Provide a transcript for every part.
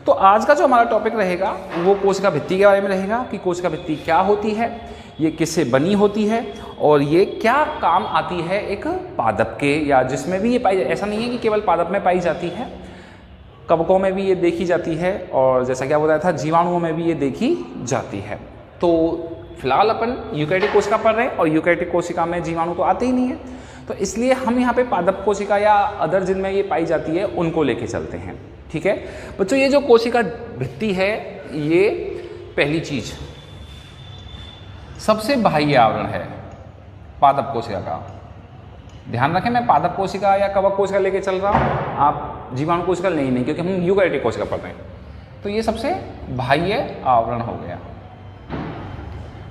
तो आज का जो हमारा टॉपिक रहेगा वो कोशिका भित्ति के बारे में रहेगा कि कोशिका भित्ति क्या होती है, ये किससे बनी होती है और ये क्या काम आती है एक पादप के, या जिसमें भी ये पाई, ऐसा नहीं है कि केवल पादप में पाई जाती है, कवकों में भी ये देखी जाती है और जैसा क्या बताया था जीवाणुओं में भी ये देखी जाती है। तो फिलहाल अपन यूकैरियोटिक कोशिका पढ़ रहे हैं और यूकैरियोटिक कोशिका में जीवाणु तो आते ही नहीं है, तो इसलिए हम यहाँ पे पादप कोशिका या अदर जिनमें ये पाई जाती है उनको लेके चलते हैं। ठीक है बच्चों, ये जो कोशिका भित्ति है ये पहली चीज सबसे बाह्य आवरण है पादप कोशिका का। ध्यान रखें, मैं पादप कोशिका या कवक कोशिका लेके चल रहा हूँ, आप जीवाणु कोशिका नहीं, क्योंकि हम यूकैरियोटिक कोशिका पढ़ रहे हैं। तो ये सबसे बाह्य आवरण हो गया।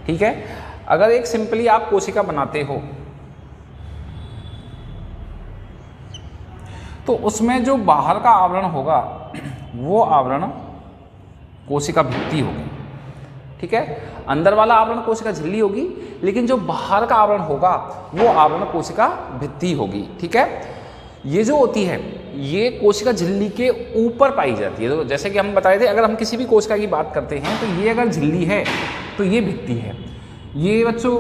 ठीक है, अगर एक सिंपली आप कोशिका बनाते हो तो उसमें जो बाहर का आवरण होगा वो आवरण कोशिका भित्ति होगी। ठीक है, अंदर वाला आवरण कोशिका झिल्ली होगी, लेकिन जो बाहर का आवरण होगा वो आवरण कोशिका भित्ति होगी। ठीक है, ये जो होती है ये कोशिका झिल्ली के ऊपर पाई जाती है। तो जैसे कि हम बताए थे, अगर हम किसी भी कोशिका की बात करते हैं तो ये अगर झिल्ली है तो ये भित्ति है। ये बच्चों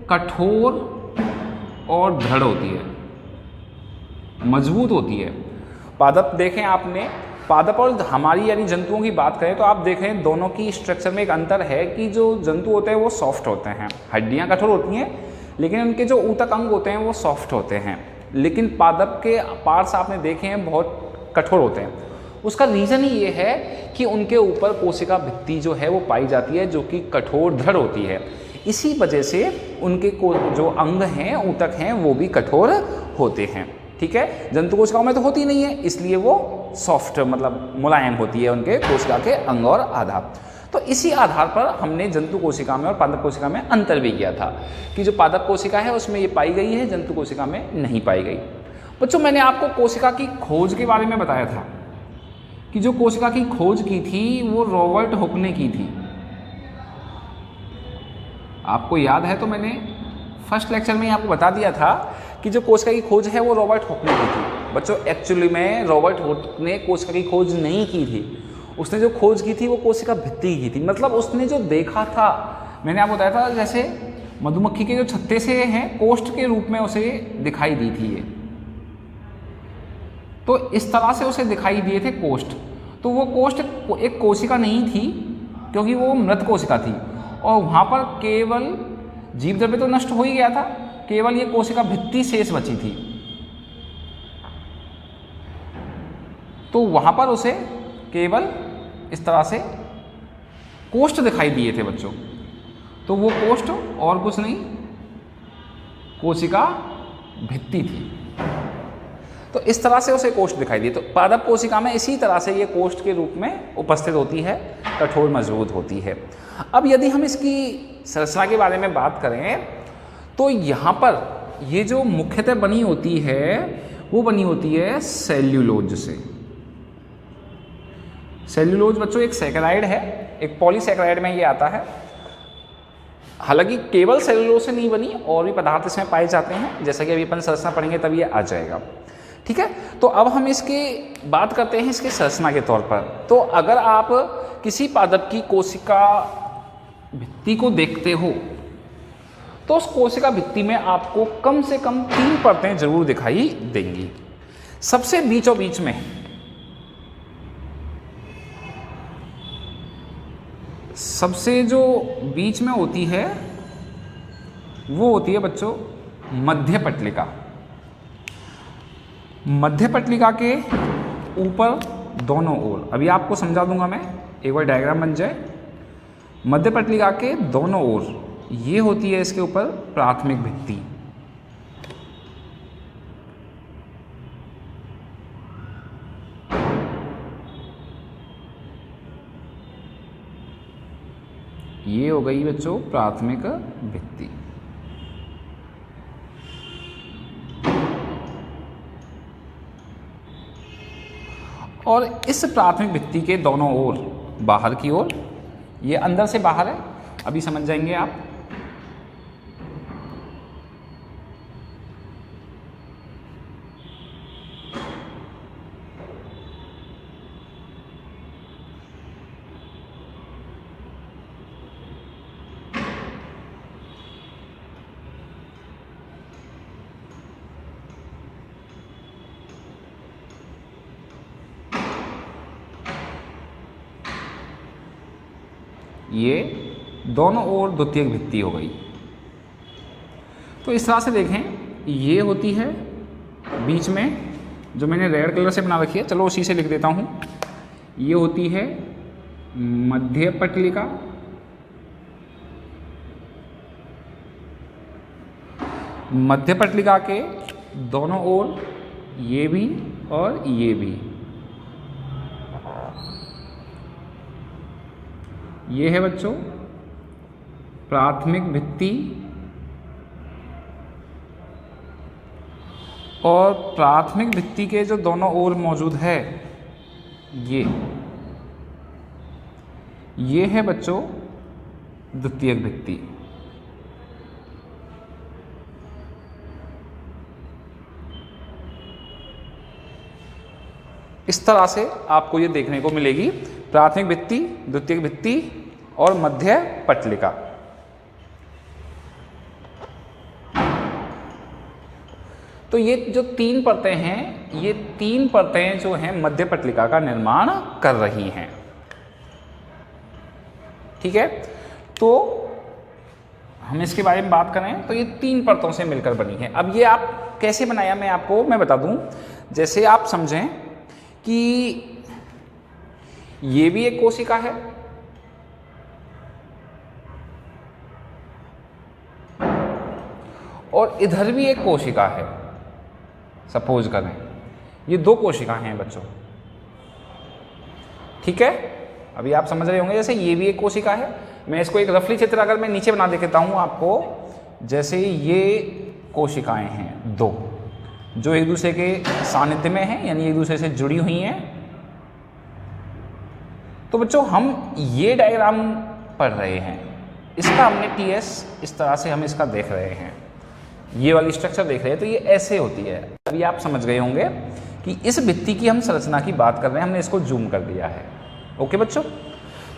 कठोर और दृढ़ होती है, मजबूत होती है। पादप देखें आपने, पादप और हमारी यानी जंतुओं की बात करें तो आप देखें दोनों की स्ट्रक्चर में एक अंतर है कि जो जंतु होते हैं वो सॉफ्ट होते हैं, हड्डियां कठोर होती हैं, लेकिन उनके जो ऊतक अंग होते हैं वो सॉफ्ट होते हैं। लेकिन पादप के पार्ट्स आपने देखे हैं बहुत कठोर होते हैं। उसका रीज़न ही ये है कि उनके ऊपर कोशिका भित्ति जो है वो पाई जाती है, जो कि कठोर दृढ़ होती है। इसी वजह से उनके जो अंग हैं, ऊतक हैं, वो भी कठोर होते हैं। ठीक है, जंतु कोशिकाओं में तो होती नहीं है, इसलिए वो सॉफ्ट मतलब मुलायम होती है उनके कोशिका के अंग और आधार। तो इसी आधार पर हमने जंतु कोशिका में और पादप कोशिका में अंतर भी किया था कि जो पादप कोशिका है उसमें ये पाई गई है, जंतु कोशिका में नहीं पाई गई। बच्चों, मैंने आपको कोशिका की खोज के बारे में बताया था कि जो कोशिका की खोज की थी वो रॉबर्ट हुक ने की थी। आपको याद है तो मैंने फर्स्ट लेक्चर में आपको बता दिया था कि जो कोशिका की खोज है वो रॉबर्ट हुक ने की थी। बच्चों, एक्चुअली में रॉबर्ट हुक ने कोशिका की खोज नहीं की थी। उसने जो खोज की थी वो कोशिका भित्ति की थी। मतलब उसने जो देखा था, मैंने आपको बताया था जैसे मधुमक्खी के जो छत्ते से हैं कोष्ठ के रूप में उसे दिखाई दी थी ये, तो इस तरह से उसे दिखाई दिए थे कोष्ठ। तो वो कोष्ठ एक कोशिका नहीं थी क्योंकि वो मृत कोशिका थी और वहाँ पर केवल जीव द्रव्य तो नष्ट हो ही गया था, केवल ये कोशिका भित्ति शेष बची थी। तो वहाँ पर उसे केवल इस तरह से कोष्ठ दिखाई दिए थे बच्चों। तो वो कोष्ठ और कुछ नहीं, कोशिका भित्ति थी। तो इस तरह से उसे कोष्ठ दिखाई दिए। तो पादप कोशिका में इसी तरह से ये कोष्ठ के रूप में उपस्थित होती है, कठोर मजबूत होती है। अब यदि हम इसकी संरचना के बारे में बात करें तो यहाँ पर ये जो मुख्यतः बनी होती है वो बनी होती है सेल्यूलोज से। सेल्यूलोज बच्चों एक सैकराइड है, एक पॉलीसैकराइड में ये आता है। हालांकि केवल सेल्यूलोज से नहीं बनी, और भी पदार्थ इसमें पाए जाते हैं, जैसा कि अभी अपन संरचना पढ़ेंगे तब ये आ जाएगा। ठीक है, तो अब हम इसकी बात करते हैं इसके संरचना के तौर पर। तो अगर आप किसी पादप की कोशिका भित्ति को देखते हो तो उस कोशिका भित्ति में आपको कम से कम 3 परतें जरूर दिखाई देंगी। सबसे बीचों बीच में सबसे जो बीच में होती है वो होती है बच्चों मध्य पटलिका। मध्य पटलिका के ऊपर दोनों ओर, अभी आपको समझा दूंगा मैं, एक बार डायग्राम बन जाए। मध्य पटलिका के दोनों ओर ये होती है इसके ऊपर प्राथमिक भित्ति। ये हो गई बच्चों प्राथमिक भित्ति। और इस प्राथमिक भित्ति के दोनों ओर बाहर की ओर, ये अंदर से बाहर है, अभी समझ जाएंगे आप। ये दोनों ओर द्वितीयक भित्ति हो गई। तो इस तरह से देखें, ये होती है बीच में जो मैंने रेड कलर से बना रखी है, चलो उसी से लिख देता हूँ। ये होती है मध्य पटलिका, मध्य पटलिका के दोनों ओर ये भी और ये भी, ये है बच्चों प्राथमिक भित्ति, और प्राथमिक भित्ति के जो दोनों ओर मौजूद है ये है बच्चों द्वितीयक भित्ति। इस तरह से आपको ये देखने को मिलेगी प्राथमिक भित्ति, द्वितीयक भित्ति और मध्य पटलिका। तो ये जो 3 परतें हैं, ये 3 परतें जो हैं मध्य पटलिका का निर्माण कर रही हैं। ठीक है, तो हम इसके बारे में बात करें तो ये 3 परतों से मिलकर बनी है। अब ये आप कैसे बनाया मैं बता दूं। जैसे आप समझें कि ये भी एक कोशिका है, और इधर भी एक कोशिका है। सपोज करें ये 2 कोशिकाएं हैं बच्चों। ठीक है, अभी आप समझ रहे होंगे। जैसे ये भी एक कोशिका है, मैं इसको एक रफली चित्र अगर मैं नीचे बना देता हूं आपको, जैसे ये कोशिकाएं हैं 2 जो एक दूसरे के सानिध्य में हैं, यानी एक दूसरे से जुड़ी हुई हैं। तो बच्चों हम ये डायग्राम पढ़ रहे हैं, इसका हमने TS इस तरह से हम इसका देख रहे हैं, ये वाली स्ट्रक्चर देख रहे हैं, तो ये ऐसे होती है। अभी आप समझ गए होंगे कि इस भित्ति की हम संरचना की बात कर रहे हैं, हमने इसको जूम कर दिया है। ओके बच्चों,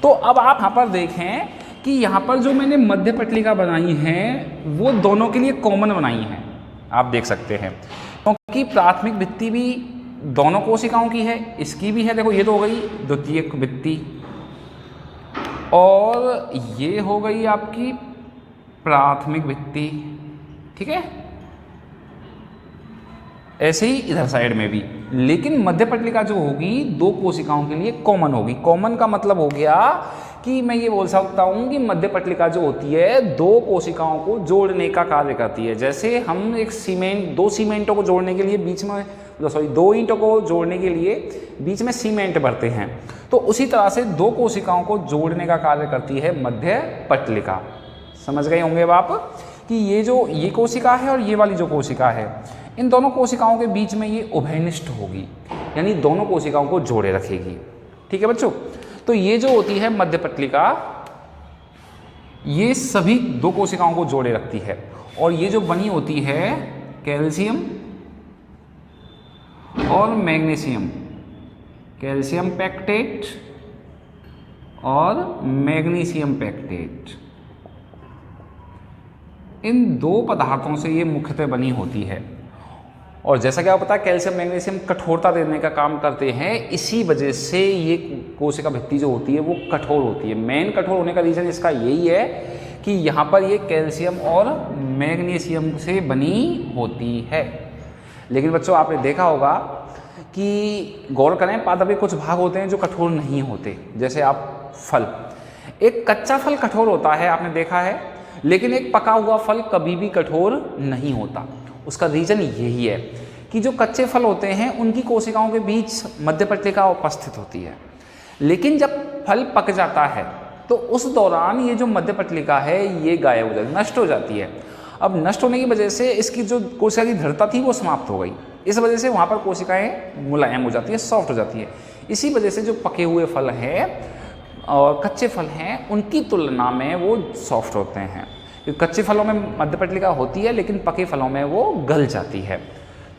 तो अब आप यहाँ पर देखें कि यहाँ पर जो मैंने मध्य पटलिका बनाई है वो दोनों के लिए कॉमन बनाई है, आप देख सकते हैं, क्योंकि प्राथमिक भित्ति भी दोनों कोशिकाओं की है, इसकी भी है। देखो ये तो हो गई द्वितीयक भित्ति, और ये हो गई आपकी प्राथमिक भित्ति। ठीक है, ऐसे ही इधर साइड में भी, लेकिन मध्य पटलिका जो होगी 2 कोशिकाओं के लिए कॉमन होगी। कॉमन का मतलब हो गया कि मैं ये बोल सकता हूँ कि मध्य पटलिका जो होती है 2 कोशिकाओं को जोड़ने का कार्य करती है। जैसे हम एक सीमेंट 2 सीमेंटों को जोड़ने के लिए बीच में 2 ईंटों को जोड़ने के लिए बीच में सीमेंट भरते हैं, तो उसी तरह से 2 कोशिकाओं को जोड़ने का कार्य करती है मध्य पटलिका। समझ गए होंगे अब आप कि ये कोशिका है और ये वाली जो कोशिका है, इन दोनों कोशिकाओं के बीच में ये उभयनिष्ठ होगी, यानी दोनों कोशिकाओं को जोड़े रखेगी। ठीक है बच्चों, तो ये जो होती है मध्य पटलिका, ये सभी 2 कोशिकाओं को जोड़े रखती है, और ये जो बनी होती है कैल्शियम और मैग्नीशियम, कैल्शियम पैक्टेट और मैग्नीशियम पैक्टेट, इन 2 पदार्थों से ये मुख्यतः बनी होती है। और जैसा कि आपको पता है कैल्शियम मैग्नीशियम कठोरता देने का काम करते हैं, इसी वजह से ये कोशिका भित्ति जो होती है वो कठोर होती है। मेन कठोर होने का रीज़न इसका यही है कि यहाँ पर ये कैल्शियम और मैग्नीशियम से बनी होती है। लेकिन बच्चों आपने देखा होगा कि गौर करें, पादप के कुछ भाग होते हैं जो कठोर नहीं होते। जैसे आप फल, एक कच्चा फल कठोर होता है, आपने देखा है, लेकिन एक पका हुआ फल कभी भी कठोर नहीं होता। उसका रीज़न यही है कि जो कच्चे फल होते हैं उनकी कोशिकाओं के बीच मध्य पटलिका उपस्थित होती है, लेकिन जब फल पक जाता है तो उस दौरान ये जो मध्य पटलिका है ये गायब हो जाती है, नष्ट हो जाती है। अब नष्ट होने की वजह से इसकी जो कोशिका की दृढ़ता थी वो समाप्त हो गई, इस वजह से वहाँ पर कोशिकाएँ मुलायम हो जाती है, सॉफ्ट हो जाती है। इसी वजह से जो पके हुए फल हैं और कच्चे फल हैं उनकी तुलना में वो सॉफ्ट होते हैं, क्योंकि कच्चे फलों में मध्य पटलिका होती है लेकिन पके फलों में वो गल जाती है।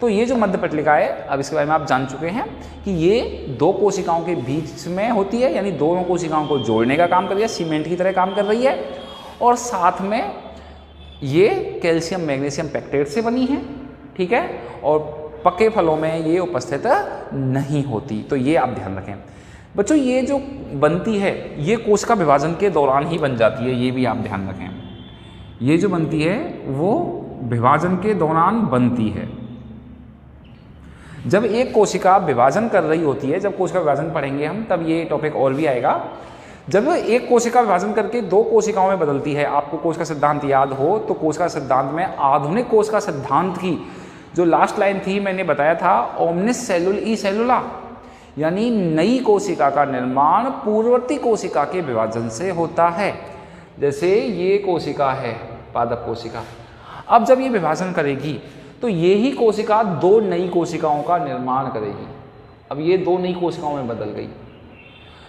तो ये जो मध्य पटलिका है, अब इसके बारे में आप जान चुके हैं कि ये 2 कोशिकाओं के बीच में होती है, यानी दोनों कोशिकाओं को जोड़ने का काम कर रही है, सीमेंट की तरह काम कर रही है, और साथ में ये कैल्शियम मैग्नीशियम पैक्टेट से बनी है। ठीक है, और पके फलों में ये उपस्थित नहीं होती, तो ये आप ध्यान रखें। बच्चों ये जो बनती है ये कोशिका विभाजन के दौरान ही बन जाती है, ये भी आप ध्यान रखें। ये जो बनती है वो विभाजन के दौरान बनती है। जब एक कोशिका विभाजन कर रही होती है, जब कोशिका विभाजन पढ़ेंगे हम तब ये टॉपिक और भी आएगा, जब एक कोशिका विभाजन करके दो कोशिकाओं में बदलती है, आपको कोशिका सिद्धांत याद हो तो कोशिका सिद्धांत में आधुनिक कोशिका सिद्धांत की जो लास्ट लाइन थी मैंने बताया था, ओमनिस सेलुल ई सेलुला, यानी नई कोशिका का निर्माण पूर्ववर्ती कोशिका के विभाजन से होता है। जैसे ये कोशिका है पादप कोशिका, अब जब ये विभाजन करेगी तो ये ही कोशिका दो नई कोशिकाओं का निर्माण करेगी। अब ये दो नई कोशिकाओं में बदल गई,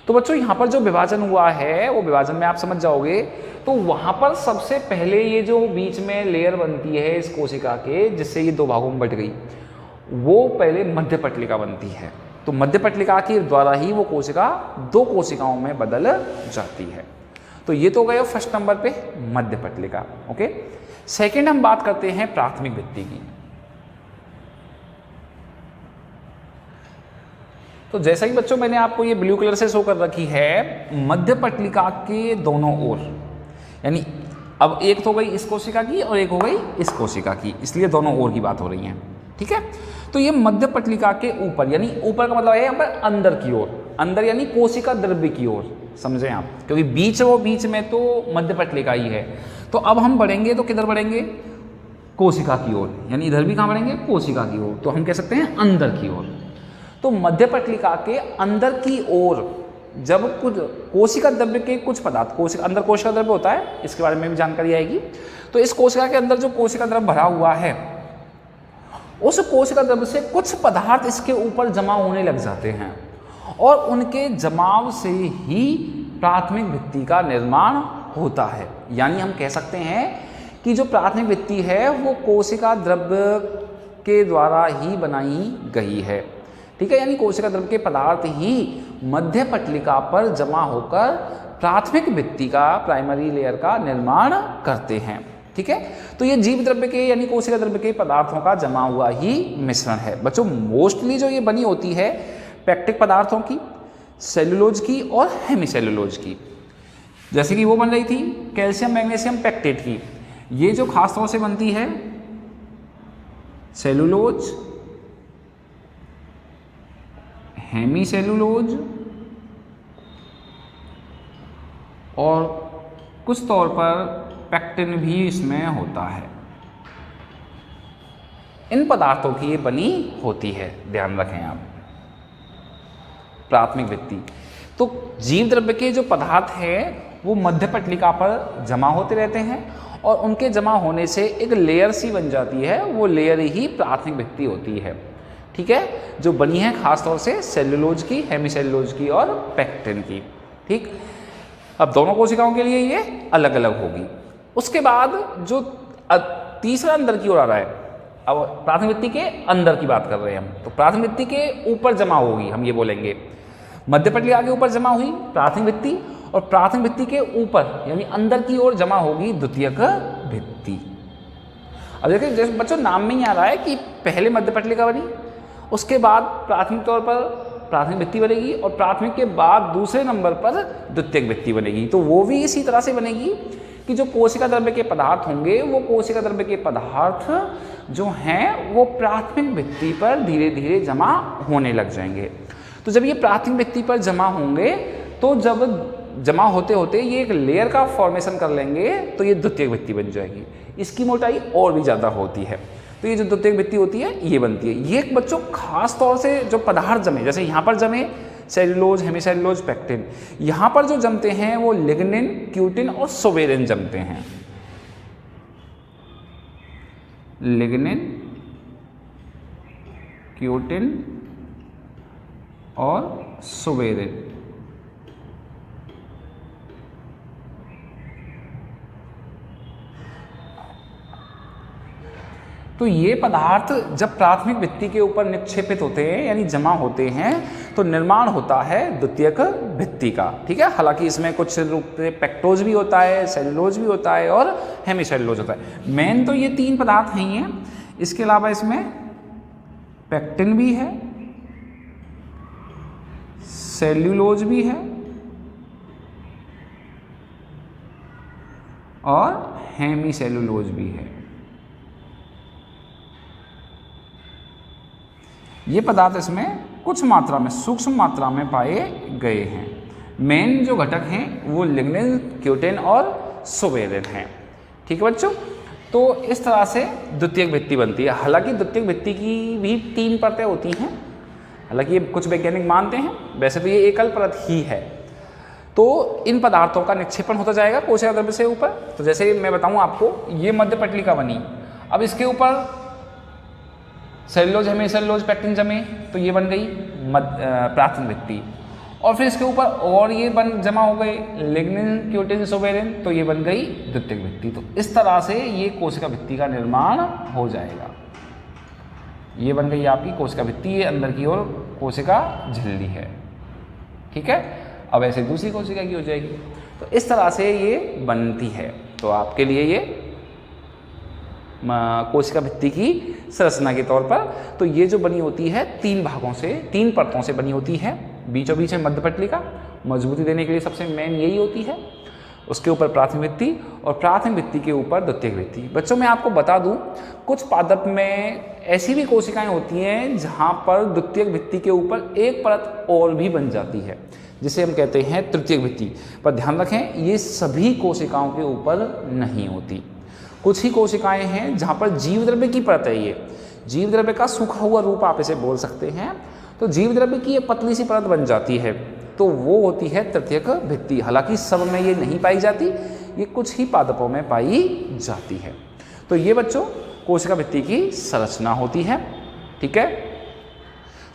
तो बच्चों यहाँ पर जो विभाजन हुआ है वो विभाजन में आप समझ जाओगे, तो वहाँ पर सबसे पहले ये जो बीच में लेयर बनती है इस कोशिका के जिससे ये दो भागों में बट गई, वो पहले मध्य पटलिका बनती है। तो मध्य पटलिका के द्वारा ही वो कोशिका दो कोशिकाओं में बदल जाती है। तो ये तो गए फर्स्ट नंबर पे मध्य पटलिका। ओके, सेकेंड हम बात करते हैं प्राथमिक भित्ति की। तो जैसा ही बच्चों मैंने आपको ये ब्लू कलर से शो कर रखी है मध्य पटलिका के दोनों ओर, यानी अब एक तो हो गई इस कोशिका की और एक हो गई इस कोशिका की, इसलिए दोनों ओर की बात हो रही है। ठीक है, तो ये मध्य पटलिका के ऊपर, यानी ऊपर का मतलब है यहाँ पर अंदर की ओर, अंदर यानी कोशिका द्रव्य की ओर, समझे आप, क्योंकि बीच वो बीच में तो मध्य पटलिका ही है। तो अब हम बढ़ेंगे तो किधर बढ़ेंगे, कोशिका की ओर, यानी इधर भी कहाँ बढ़ेंगे, कोशिका की ओर, तो हम कह सकते हैं अंदर की ओर। तो मध्य पटलिका के अंदर की ओर जब कुछ कोशिका द्रव्य के कुछ पदार्थ, कोशिका अंदर कोशिका द्रव्य होता है, इसके बारे में भी जानकारी आएगी। तो इस कोशिका के अंदर जो कोशिका द्रव्य भरा हुआ है उस कोशिका द्रव्य से कुछ पदार्थ इसके ऊपर जमा होने लग जाते हैं और उनके जमाव से ही प्राथमिक भित्ति का निर्माण होता है। यानी हम कह सकते हैं कि जो प्राथमिक भित्ति है वो कोशिका द्रव्य के द्वारा ही बनाई गई है। ठीक है, यानी कोशिका द्रव्य के पदार्थ ही मध्य पटलिका पर जमा होकर प्राथमिक भित्ति का, प्राइमरी लेयर का निर्माण करते हैं। ठीक है, तो ये जीव द्रव्य के यानी कोशिका द्रव्य के पदार्थों का जमा हुआ ही मिश्रण है। बच्चों मोस्टली जो ये बनी होती है पेक्टिक पदार्थों की, सेलुलोज की और हेमीसेलुलोज की, जैसे कि वो बन रही थी कैल्शियम मैग्नीशियम पेक्टेट की। ये जो खास तौर से बनती है सेलुलोज, हेमीसेलुलोज और कुछ तौर पर पेक्टिन भी इसमें होता है। इन पदार्थों की ये बनी होती है, ध्यान रखें आप, प्राथमिक भित्ति। तो जीव द्रव्य के जो पदार्थ हैं वो मध्य पटलिका पर जमा होते रहते हैं और उनके जमा होने से एक लेयर सी बन जाती है, वो लेयर ही प्राथमिक भित्ति होती है। ठीक है, जो बनी है खासतौर से सेलुलोज की, हेमीसेलुलोज की और पेक्टिन की। ठीक, अब दोनों कोशिकाओं के लिए ये अलग अलग होगी। उसके बाद जो तीसरा अंदर की ओर आ रहा है, अब प्राथमिक भित्ति के अंदर की बात कर रहे हैं हम, तो प्राथमिक भित्ति के ऊपर जमा होगी, हम ये बोलेंगे मध्य पटलिका के ऊपर जमा हुई प्राथमिक भित्ति और प्राथमिक भित्ति के ऊपर यानी अंदर की ओर जमा होगी द्वितीयक भित्ति। अब देखिए जैसे बच्चों नाम में ही आ रहा है कि पहले मध्य पटलिका बनी, उसके बाद प्राथमिक तौर पर प्राथमिक भित्ति बनेगी और प्राथमिक के बाद दूसरे नंबर पर द्वितीयक भित्ति बनेगी। तो वो भी इसी तरह से बनेगी कि जो कोशिका द्रव्य के पदार्थ होंगे वो कोशिका द्रव्य के पदार्थ जो हैं वो प्राथमिक भित्ति पर धीरे धीरे जमा होने लग जाएंगे। तो जब ये प्राथमिक भित्ति पर जमा होंगे तो जब जमा होते होते ये एक लेयर का फॉर्मेशन कर लेंगे तो ये द्वितीयक भित्ति बन जाएगी। इसकी मोटाई और भी ज़्यादा होती है। तो ये जो द्वितीयक भित्ति होती है ये बनती है। ये बच्चों खास तौर से जो पदार्थ जमे, जैसे यहाँ पर जमे सेलुलोज, हेमीसेलुलोज, पेक्टिन, यहाँ पर जो जमते हैं वो लिग्निन, क्यूटिन और सोवेरिन जमते हैं। लिग्निन, क्यूटिन और सोवेरिन। तो ये पदार्थ जब प्राथमिक भित्ति के ऊपर निक्षेपित होते हैं यानी जमा होते हैं तो निर्माण होता है द्वितीयक भित्ति का। ठीक है, हालांकि इसमें कुछ रूप में पेक्टोज भी होता है, सेलुलोज भी होता है और हेमीसेलुलोज होता है। मेन तो ये तीन पदार्थ ही हैं। इसके अलावा इसमें पेक्टिन भी है, सेल्यूलोज भी है और हेमीसेल्यूलोज भी है। ये पदार्थ इसमें कुछ मात्रा में, सूक्ष्म मात्रा में पाए गए हैं। मेन जो घटक हैं वो लिग्निन, क्यूटेन और सुबेरिन हैं। ठीक है बच्चों, तो इस तरह से द्वितीयक भित्ति बनती है। हालांकि द्वितीयक भित्ति की भी 3 परतें होती हैं, हालांकि ये कुछ वैज्ञानिक मानते हैं, वैसे तो ये एकल परत ही है। तो इन पदार्थों का निक्षेपण होता जाएगा कोशिका द्रव्य से ऊपर। तो जैसे मैं बताऊं आपको, ये मध्य पटलिका बनी, अब इसके ऊपर सेल्यूलोज, हेमीसेल्यूलोज, पेक्टिन जमे, तो ये बन गई प्राथमिक भित्ति। और फिर इसके ऊपर और ये जमा हो गए लिग्निन, क्यूटिन, सुबेरिन, तो ये बन गई द्वितीयक भित्ति। तो इस तरह से ये कोशिका भित्ति का निर्माण हो जाएगा। ये बन गई आपकी कोशिका भित्ति, ये अंदर की ओर कोशिका झिल्ली है। ठीक है, अब ऐसे दूसरी कोशिका की हो जाएगी। तो इस तरह से ये बनती है। तो आपके लिए ये कोशिका भित्ति की संरचना के तौर पर, तो ये जो बनी होती है 3 भागों से, 3 परतों से बनी होती है। बीचों बीच में मध्य पटलिका, मजबूती देने के लिए सबसे मेन यही होती है। उसके ऊपर प्राथमिक भित्ति और प्राथमिक भित्ति के ऊपर द्वितीयक भित्ति। बच्चों मैं आपको बता दूं, कुछ पादप में ऐसी भी कोशिकाएं होती हैं जहां पर द्वितीयक भित्ति के ऊपर एक परत और भी बन जाती है, जिसे हम कहते हैं तृतीयक भित्ति। पर ध्यान रखें, ये सभी कोशिकाओं के ऊपर नहीं होती। कुछ ही कोशिकाएं हैं जहां पर जीव द्रव्य की परत है, ये जीव द्रव्य का सूखा हुआ रूप आप इसे बोल सकते हैं। तो जीव द्रव्य की ये पतली सी परत बन जाती है, तो वो होती है तृतीयक भित्ति। हालांकि सब में ये नहीं पाई जाती, ये कुछ ही पादपों में पाई जाती है। तो ये बच्चों कोशिका भित्ति की संरचना होती है। ठीक है,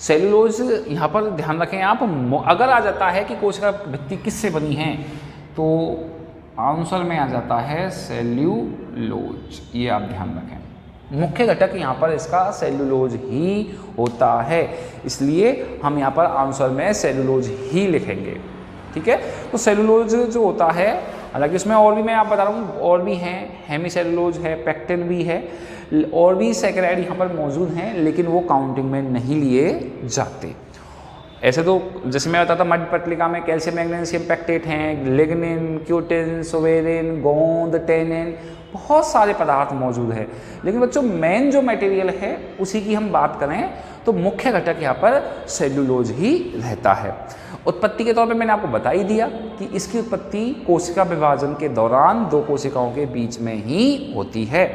सेल्यूलोज यहाँ पर ध्यान रखें आप, अगर आ जाता है कि कोशिका भित्ति किससे बनी है, तो आंसर में आ जाता है सेल्यूलोज। ये आप ध्यान रखें, मुख्य घटक यहाँ पर इसका सेल्यूलोज ही होता है, इसलिए हम यहाँ पर आंसर में सेल्यूलोज ही लिखेंगे। ठीक है, तो सेल्यूलोज जो होता है, हालांकि उसमें और भी मैं आप बता रहा हूँ, और भी हैं, हेमीसेल्यूलोज है, पेक्टिन भी है, और भी सैकराइड यहाँ पर मौजूद हैं, लेकिन वो काउंटिंग में नहीं लिए जाते। ऐसे तो जैसे मैं बताता, मध्य पटलिका में कैल्शियम, मैग्नीशियम, पेक्टेट हैं, लिग्निन, क्यूटिन, सुबेरिन, गोंद, टेनिन, बहुत सारे पदार्थ मौजूद है। लेकिन बच्चों मेन जो मटेरियल है उसी की हम बात करें तो मुख्य घटक यहाँ पर सेल्यूलोज ही रहता है। उत्पत्ति के तौर पे मैंने आपको बता ही दिया कि इसकी उत्पत्ति कोशिका विभाजन के दौरान 2 कोशिकाओं के बीच में ही होती है।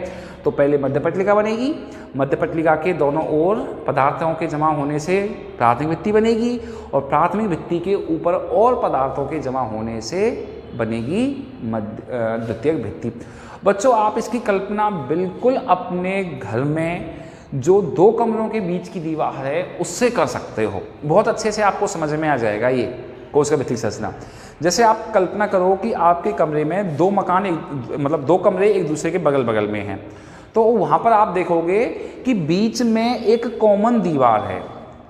तो पहले मध्य पटलिका बनेगी, मध्य पटलिका के दोनों ओर पदार्थों के जमा होने से प्राथमिक भित्ति बनेगी, और प्राथमिक भित्ति के ऊपर और पदार्थों के जमा होने से बनेगी द्वितीयक भित्ति। बच्चों आप इसकी कल्पना बिल्कुल अपने घर में जो 2 कमरों के बीच की दीवार है उससे कर सकते हो, बहुत अच्छे से आपको समझ में आ जाएगा ये कोशिका भित्ति संरचना। जैसे आप कल्पना करो कि आपके कमरे में 2 मकान मतलब 2 कमरे एक दूसरे के बगल बगल में हैं, तो वहाँ पर आप देखोगे कि बीच में एक कॉमन दीवार है।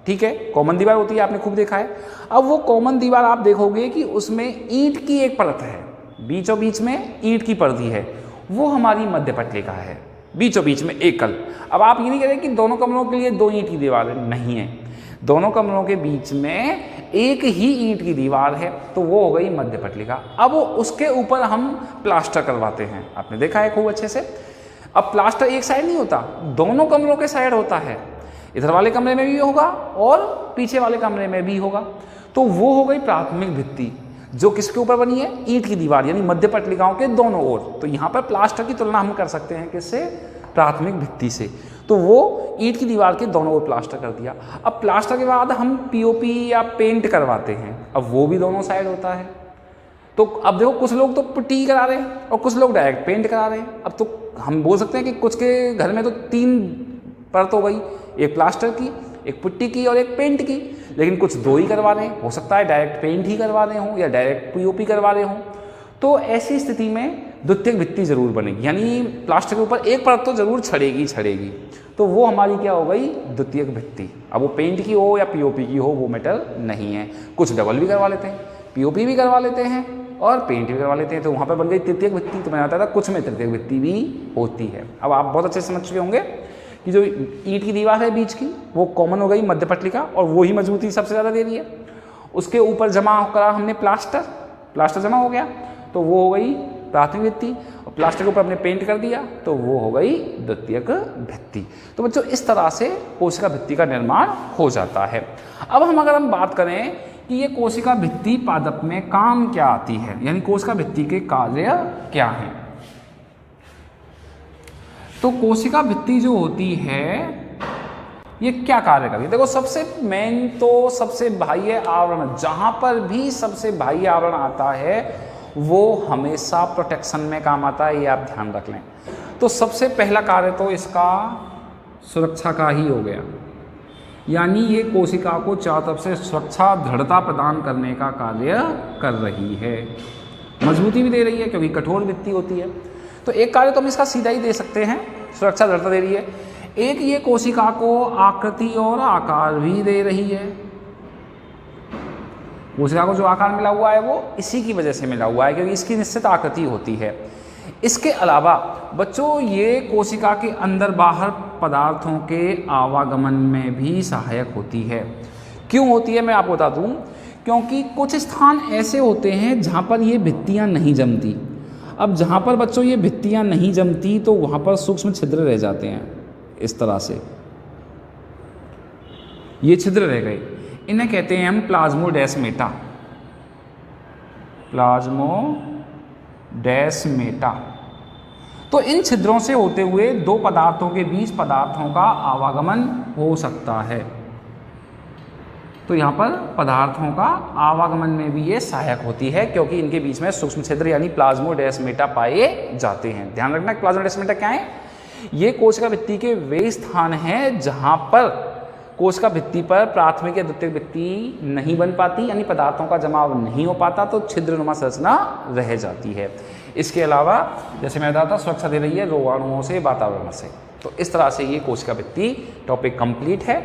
ठीक है, कॉमन दीवार होती है, आपने खूब देखा है। अब वो कॉमन दीवार आप देखोगे कि उसमें ईंट की एक परत है, बीचों बीच में ईंट की परत है, वो हमारी मध्य पटलिका है, बीचों बीच में एकल। अब आप ये नहीं कह रहे कि दोनों कमरों के लिए 2 ईंट की दीवार नहीं है, दोनों कमरों के बीच में एक ही ईंट की दीवार है, तो वो हो गई मध्य पटलिका। अब उसके ऊपर हम प्लास्टर करवाते हैं, आपने देखा है खूब अच्छे से। अब प्लास्टर एक साइड नहीं होता, दोनों कमरों के साइड होता है, इधर वाले कमरे में भी होगा और पीछे वाले कमरे में भी होगा। तो वो हो गई प्राथमिक भित्ति, जो किसके ऊपर बनी है, ईंट की दीवार, यानी मध्य पटलिकाओं के दोनों ओर। तो यहाँ पर प्लास्टर की तुलना हम कर सकते हैं किससे, प्राथमिक भित्ति से। तो वो ईंट की दीवार के दोनों ओर प्लास्टर कर दिया। अब प्लास्टर के बाद हम पीओपी या पेंट करवाते हैं, अब वो भी दोनों साइड होता है। तो अब देखो कुछ लोग तो पुट्टी करा रहे हैं और कुछ लोग डायरेक्ट पेंट करा रहे हैं। अब तो हम बोल सकते हैं कि कुछ के घर में तो 3 परत हो गई, एक प्लास्टर की, एक पुट्टी की और एक पेंट की, लेकिन कुछ 2 ही करवा रहे हैं, हो सकता है डायरेक्ट पेंट ही करवा रहे हों या डायरेक्ट पीओपी करवा रहे हों। तो ऐसी स्थिति में द्वितीयक भित्ति जरूर बनेगी, यानी प्लास्टर के ऊपर एक परत तो जरूर छड़ेगी। तो वो हमारी क्या हो गई, द्वितीयक भित्ति। अब वो पेंट की हो या पीओपी की हो वो मैटर नहीं है। कुछ डबल भी करवा लेते हैं, पीओपी भी करवा लेते हैं और पेंट भी करवा लेते हैं, तो वहाँ पर बन गई तृतीयक भित्ति। तो मैंने बताया था कुछ में तृतीयक भित्ति भी होती है। अब आप बहुत अच्छे से समझ चुके होंगे कि जो ईंट की दीवार है बीच की, वो कॉमन हो गई मध्य पटलिका, और वो ही मजबूती सबसे ज़्यादा दे रही है। उसके ऊपर जमा करा हमने प्लास्टर जमा हो गया तो वो हो गई प्राथमिक भित्ति, और प्लास्टर के ऊपर हमने पेंट कर दिया तो वो हो गई द्वितीयक भित्ति। तो बच्चों इस तरह से कोशिका भित्ति का निर्माण हो जाता है। अब अगर हम बात करें कि ये कोशिका भित्ति पादप में काम क्या आती है, यानी कोशिका भित्ति के कार्य क्या हैं, तो कोशिका भित्ति जो होती है ये क्या कार्य करती है। देखो सबसे मेन तो सबसे बाह्य आवरण, जहां पर भी सबसे बाह्य आवरण आता है वो हमेशा प्रोटेक्शन में काम आता है, ये आप ध्यान रख लें। तो सबसे पहला कार्य तो इसका सुरक्षा का ही हो गया, यानी ये कोशिका को चारों तरफ से सुरक्षा दृढ़ता प्रदान करने का कार्य कर रही है, मजबूती भी दे रही है क्योंकि कठोर भित्ति होती है। तो एक कार्य तो हम इसका सीधा ही दे सकते हैं, सुरक्षा दृढ़ता दे रही है। एक ये कोशिका को आकृति और आकार भी दे रही है, कोशिका को जो आकार मिला हुआ है वो इसी की वजह से मिला हुआ है क्योंकि इसकी निश्चित आकृति होती है। इसके अलावा बच्चों ये कोशिका के अंदर बाहर पदार्थों के आवागमन में भी सहायक होती है। क्यों होती है मैं आपको बता दूं, क्योंकि कुछ स्थान ऐसे होते हैं जहाँ पर ये भित्तियाँ नहीं जमती। अब जहाँ पर बच्चों ये भित्तियाँ नहीं जमती तो वहाँ पर सूक्ष्म छिद्र रह जाते हैं, इस तरह से ये छिद्र रह गए, इन्हें कहते हैं हम प्लाज्मोडेस्मेटा। प्लाज्मोडेस्मेटा। तो इन छिद्रों से होते हुए दो पदार्थों के बीच पदार्थों का आवागमन हो सकता है। तो यहाँ पर पदार्थों का आवागमन में भी ये सहायक होती है क्योंकि इनके बीच में सूक्ष्म छिद्र यानी प्लाज्मोडेस्मेटा पाए जाते हैं। ध्यान रखना प्लाज्मोडेस्मेटा क्या है, ये कोशिका भित्ति के वे स्थान हैं जहाँ पर कोशिका भित्ति पर प्राथमिक या द्वितीयक भित्ति नहीं बन पाती, यानी पदार्थों का जमाव नहीं हो पाता, तो छिद्रनुमा संरचना रह जाती है। इसके अलावा जैसे मैं बताया था सुरक्षा दे रही है रोगाणुओं से, वातावरण से। तो इस तरह से ये कोशिका भित्ति टॉपिक कंप्लीट है।